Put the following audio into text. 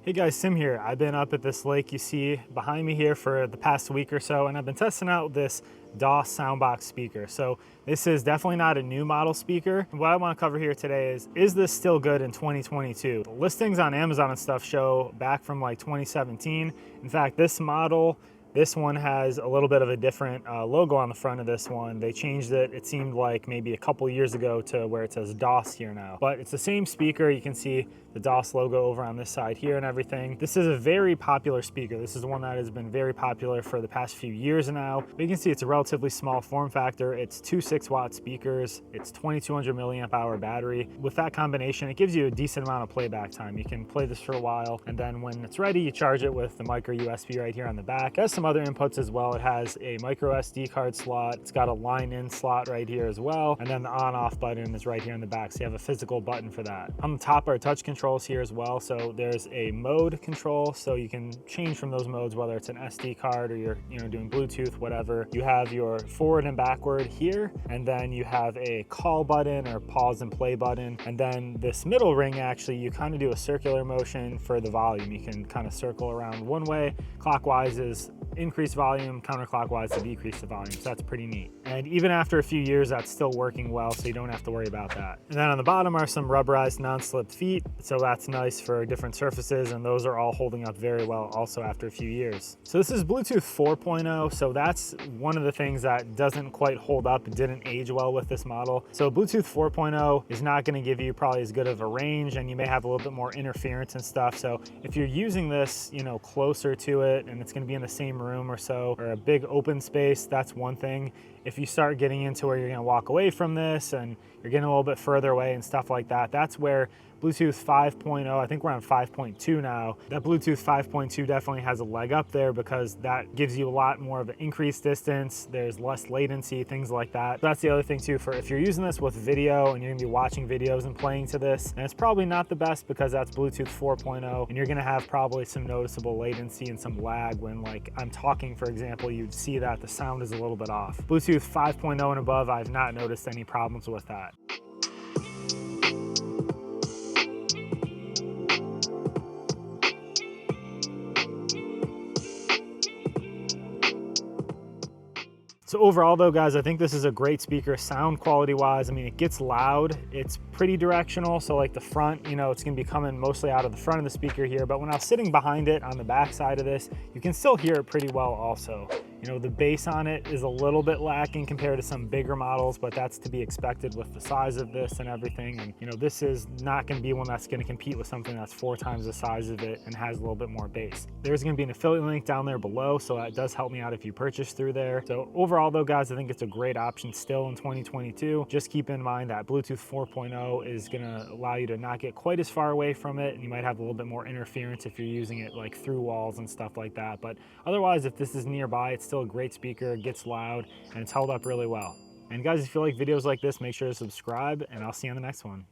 Hey guys, Sim here. I've been up at this lake you see behind me here for the past week or so, and I've been testing out this DOSS SoundBox speaker. So this is definitely not a new model speaker. What I want to cover here today is this still good in 2022? The listings on Amazon and stuff show back from like 2017. In fact, this model, this one has a little bit of a different logo on the front of this one. They changed it seemed like maybe a couple years ago to where it says DOSS here now. But it's the same speaker. You can see the DOSS logo over on this side here and everything. This is a very popular speaker. This is the one that has been very popular for the past few years now. But you can see it's a relatively small form factor. It's two 6-watt speakers. It's 2200 milliamp hour battery. With that combination, it gives you a decent amount of playback time. You can play this for a while, and then when it's ready, you charge it with the micro USB right here on the back. It has some other inputs as well. It has a micro SD card slot. It's got a line in slot right here as well. And then the on off button is right here in the back. So you have a physical button for that. On the top are touch controls here as well. So there's a mode control. So you can change from those modes, whether it's an SD card or you're doing Bluetooth, whatever. You have your forward and backward here. And then you have a call button or pause and play button. And then this middle ring, actually, you kind of do a circular motion for the volume. You can kind of circle around one way. Clockwise is increase volume, counterclockwise to decrease the volume. So that's pretty neat. And even after a few years, that's still working well, so you don't have to worry about that. And then on the bottom are some rubberized non-slip feet. So that's nice for different surfaces, and those are all holding up very well also after a few years. So this is Bluetooth 4.0. So that's one of the things that doesn't quite hold up. It didn't age well with this model. So Bluetooth 4.0 is not going to give you probably as good of a range, and you may have a little bit more interference and stuff. So if you're using this, closer to it, and it's going to be in the same room or so, or a big open space, that's one thing. If you start getting into where you're going to walk away from this and you're getting a little bit further away and stuff like that, that's where Bluetooth 5.0, I think we're on 5.2 now, that Bluetooth 5.2 definitely has a leg up there because that gives you a lot more of an increased distance. There's less latency, things like that. That's the other thing too, for if you're using this with video and you're gonna be watching videos and playing to this, and it's probably not the best because that's Bluetooth 4.0, and you're gonna have probably some noticeable latency and some lag when, like, I'm talking, for example, you'd see that the sound is a little bit off. Bluetooth 5.0 and above, I've not noticed any problems with that. So overall though, guys, I think this is a great speaker sound quality wise. I mean, it gets loud, it's pretty directional. So like the front, it's gonna be coming mostly out of the front of the speaker here, but when I was sitting behind it on the back side of this, you can still hear it pretty well also. The bass on it is a little bit lacking compared to some bigger models, but that's to be expected with the size of this and everything. And this is not gonna be one that's gonna compete with something that's 4 times the size of it and has a little bit more bass. There's gonna be an affiliate link down there below, so that does help me out if you purchase through there. So overall though, guys, I think it's a great option still in 2022. Just keep in mind that Bluetooth 4.0 is gonna allow you to not get quite as far away from it, and you might have a little bit more interference if you're using it like through walls and stuff like that. But otherwise, if this is nearby, it's still a great speaker, it gets loud, and it's held up really well. And guys, if you like videos like this, make sure to subscribe, and I'll see you on the next one.